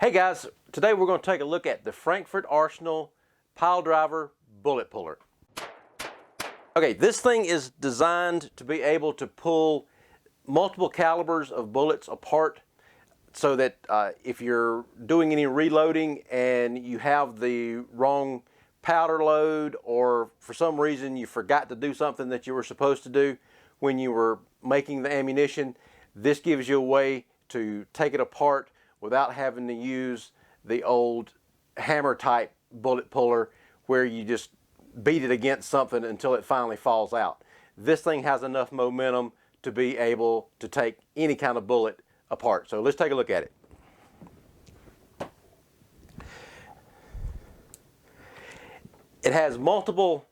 Hey guys, today we're going to take a look at the Frankford Arsenal pile driver bullet puller. Okay, this thing is designed to be able to pull multiple calibers of bullets apart so that if you're doing any reloading and you have the wrong powder load, or for some reason you forgot to do something that you were supposed to do when you were making the ammunition, this gives you a way to take it apart without having to use the old hammer type bullet puller where you just beat it against something until it finally falls out. This thing has enough momentum to be able to take any kind of bullet apart. So let's take a look at it. It has multiple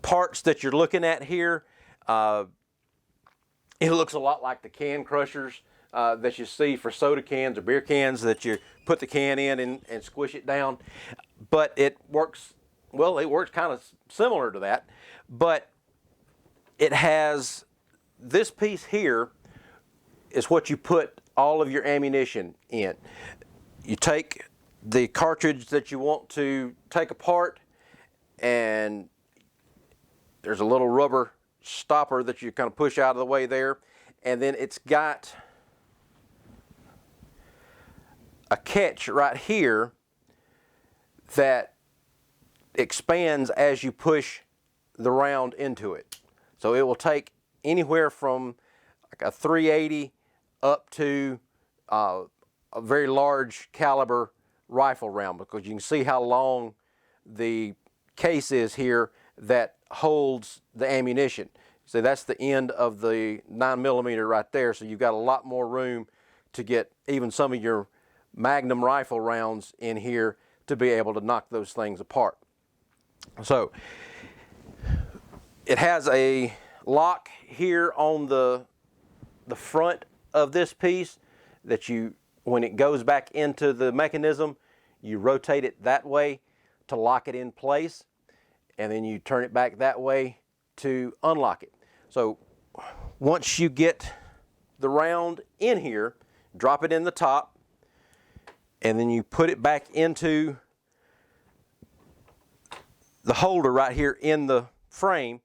parts that you're looking at here. It looks a lot like the can crushers that you see for soda cans or beer cans, that you put the can in and squish it down. But it works, well, it works kind of similar to that. But it has this piece here is what you put all of your ammunition in. You take the cartridge that you want to take apart, and there's a little rubber stopper that you kind of push out of the way there, and then it's got a catch right here that expands as you push the round into it. So it will take anywhere from like a 380 up to a very large caliber rifle round, because you can see how long the case is here that holds the ammunition. So that's the end of the 9mm right there, so you've got a lot more room to get even some of your Magnum rifle rounds in here to be able to knock those things apart. So it has a lock here on the front of this piece that you, when it goes back into the mechanism, you rotate it that way to lock it in place, and then you turn it back that way to unlock it. So once you get the round in here, drop it in the top, and then you put it back into the holder right here in the frame,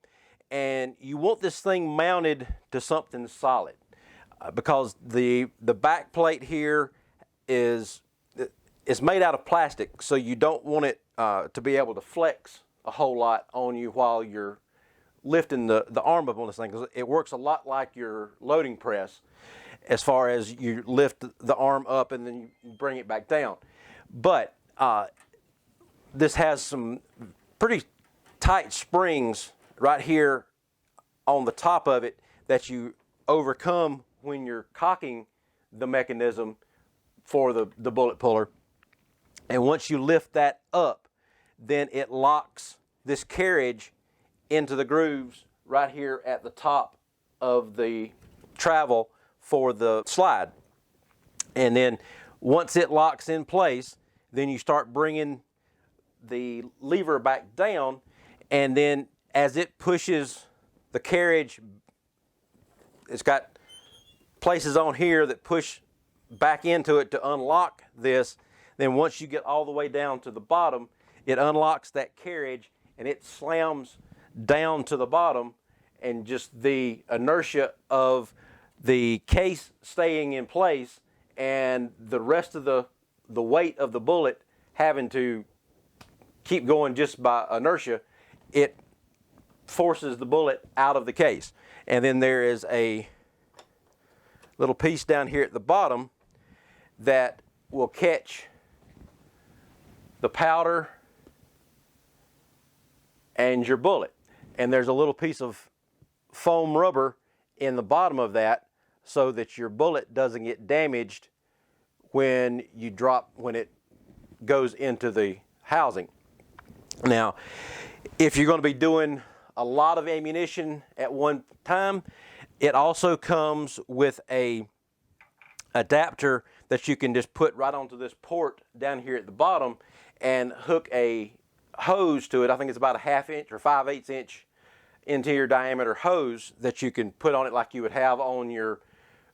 and you want this thing mounted to something solid, because the back plate here is made out of plastic, so you don't want it to be able to flex a whole lot on you while you're lifting the arm up on this thing, because it works a lot like your loading press as far as you lift the arm up and then you bring it back down. But this has some pretty tight springs right here on the top of it that you overcome when you're cocking the mechanism for the bullet puller. And once you lift that up, then it locks this carriage into the grooves right here at the top of the travel for the slide. And then once it locks in place, then you start bringing the lever back down, and then as it pushes the carriage, it's got places on here that push back into it to unlock this. Then once you get all the way down to the bottom, it unlocks that carriage and it slams down to the bottom, and just the inertia of the case staying in place and the rest of the weight of the bullet having to keep going just by inertia, it forces the bullet out of the case. And then there is a little piece down here at the bottom that will catch the powder and your bullet. And there's a little piece of foam rubber in the bottom of that so that your bullet doesn't get damaged when it goes into the housing. Now, if you're going to be doing a lot of ammunition at one time, it also comes with a adapter that you can just put right onto this port down here at the bottom and hook a hose to it. I think it's about a 1/2 inch or 5/8 inch interior diameter hose that you can put on it like you would have on your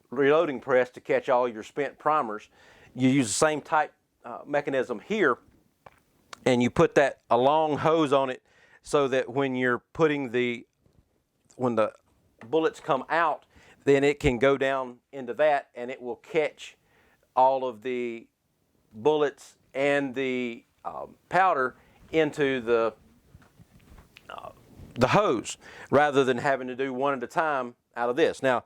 reloading press to catch all your spent primers. You use the same type mechanism here, and you put a long hose on it so that when you're when the bullets come out, then it can go down into that and it will catch all of the bullets and the powder into the hose, rather than having to do one at a time out of this. Now,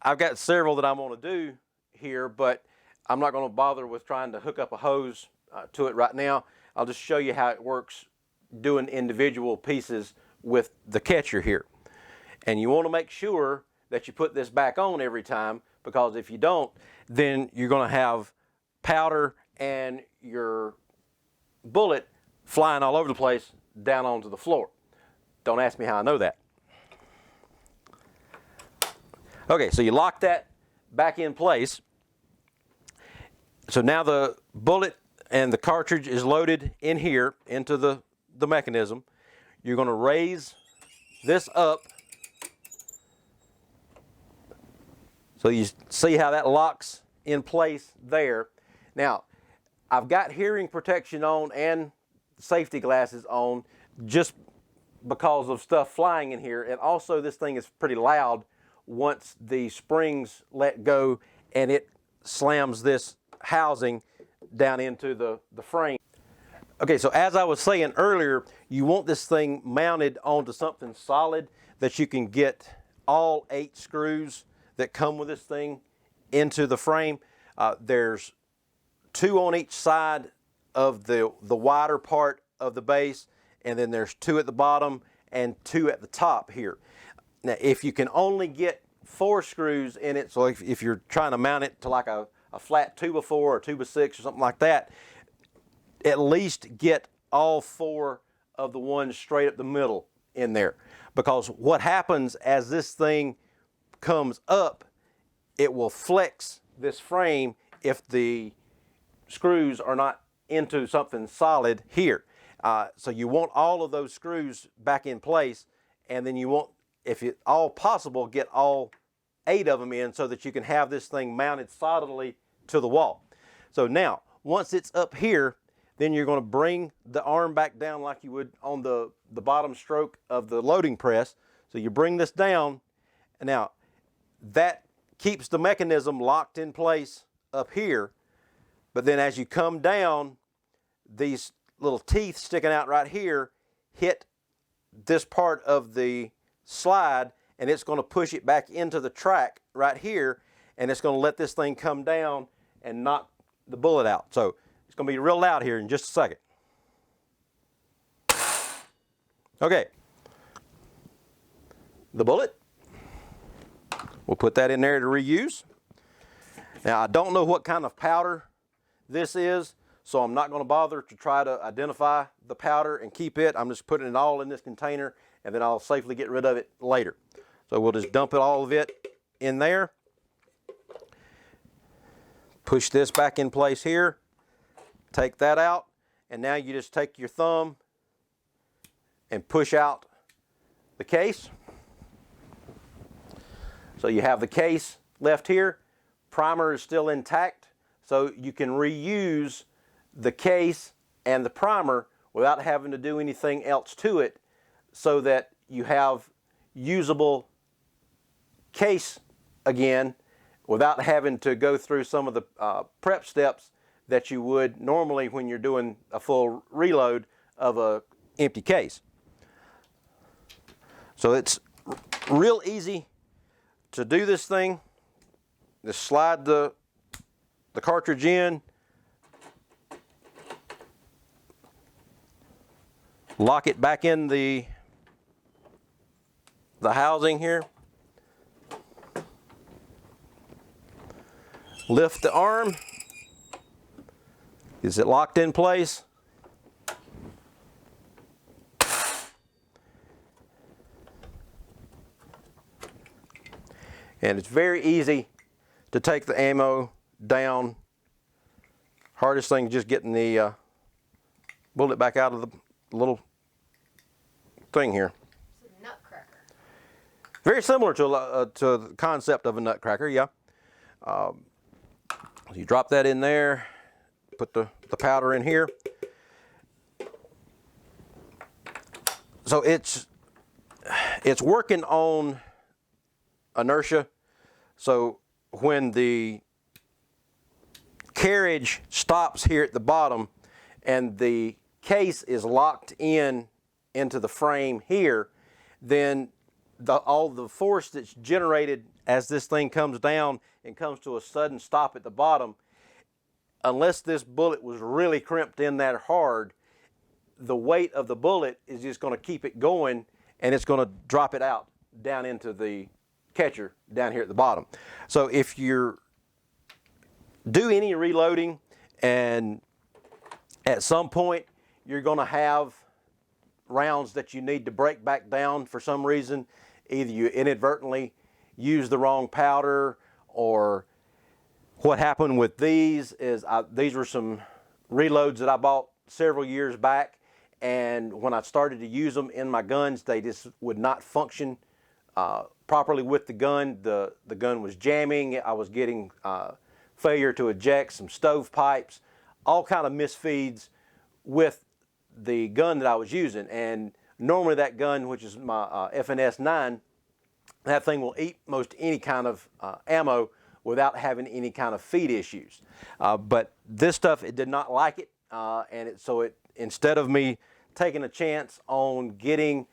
I've got several that I'm going to do here, but I'm not going to bother with trying to hook up a hose to it right now. I'll just show you how it works doing individual pieces with the catcher here. And you want to make sure that you put this back on every time, because if you don't, then you're going to have powder and your bullet flying all over the place down onto the floor. Don't ask me how I know that. Okay, so you lock that back in place. So now the bullet and the cartridge is loaded in here into the mechanism. You're going to raise this up so you see how that locks in place there. Now, I've got hearing protection on and safety glasses on just because of stuff flying in here, and also this thing is pretty loud once the springs let go and it slams this housing down into the frame. Okay, so as I was saying earlier, you want this thing mounted onto something solid that you can get all 8 screws that come with this thing into the frame. There's 2 on each side of the wider part of the base, and then there's 2 at the bottom and 2 at the top here. Now, if you can only get 4 screws in it, so if you're trying to mount it to like a flat 2x4 or 2x6 or something like that, at least get all 4 of the ones straight up the middle in there. Because what happens as this thing comes up, it will flex this frame if the screws are not into something solid here. So you want all of those screws back in place, and then you want, if at all possible, get all 8 of them in so that you can have this thing mounted solidly to the wall. So now, once it's up here, then you're going to bring the arm back down like you would on the bottom stroke of the loading press. So you bring this down, and now that keeps the mechanism locked in place up here. But then as you come down, these little teeth sticking out right here hit this part of the slide, and it's going to push it back into the track right here, and it's going to let this thing come down and knock the bullet out. So it's going to be real loud here in just a second. Okay. The bullet. We'll put that in there to reuse. Now, I don't know what kind of powder this is, so I'm not going to bother to try to identify the powder and keep it. I'm just putting it all in this container, and then I'll safely get rid of it later. So we'll just dump all of it in there. Push this back in place here. Take that out, and now you just take your thumb and push out the case. So you have the case left here. Primer is still intact, so you can reuse the case and the primer without having to do anything else to it, so that you have usable case again without having to go through some of the prep steps that you would normally when you're doing a full reload of an empty case. So it's real easy to do this thing. Just slide the cartridge in, lock it back in the housing here, lift the arm. Is it locked in place? And it's very easy to take the ammo down. Hardest thing is just getting the bullet back out of the little thing here. It's a nutcracker. Very similar to the concept of a nutcracker, yeah. You drop that in there, put the powder in here. So it's working on inertia. So when the carriage stops here at the bottom and the case is locked into the frame here, then all the force that's generated as this thing comes down and comes to a sudden stop at the bottom, unless this bullet was really crimped in that hard, the weight of the bullet is just going to keep it going, and it's going to drop it out down into the catcher down here at the bottom. So if you do any reloading and at some point you're going to have rounds that you need to break back down for some reason, either you inadvertently use the wrong powder, or what happened with these is these were some reloads that I bought several years back, and when I started to use them in my guns, they just would not function properly with the gun. The gun was jamming. I was getting failure to eject, some stovepipes, all kind of misfeeds with the gun that I was using. And normally that gun, which is my FNS 9, that thing will eat most any kind of ammo without having any kind of feed issues. But this stuff, it did not like it, so instead of me taking a chance on getting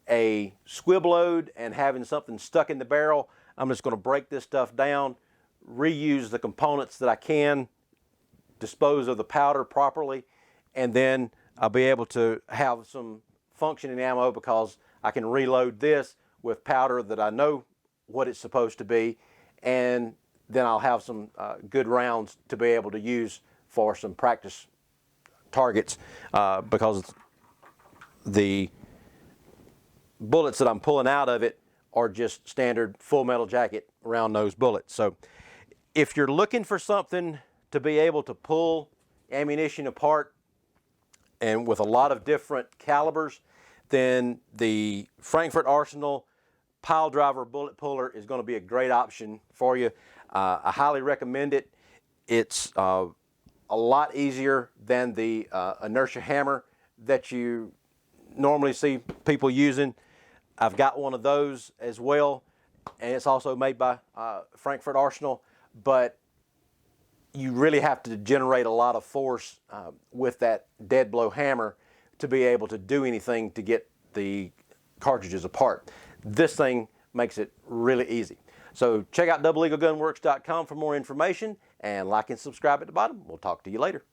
a squib load and having something stuck in the barrel, I'm just going to break this stuff down, reuse the components that I can, dispose of the powder properly, and then I'll be able to have some functioning ammo because I can reload this with powder that I know what it's supposed to be, and then I'll have some good rounds to be able to use for some practice targets because the bullets that I'm pulling out of it are just standard full metal jacket round nose bullets. So if you're looking for something to be able to pull ammunition apart and with a lot of different calibers, then the Frankford Arsenal pile driver bullet puller is going to be a great option for you. I highly recommend it. It's a lot easier than the inertia hammer that you normally see people using. I've got one of those as well, and it's also made by Frankford Arsenal, but you really have to generate a lot of force with that dead blow hammer to be able to do anything to get the cartridges apart. This thing makes it really easy. So check out doubleeaglegunworks.com for more information, and like and subscribe at the bottom. We'll talk to you later.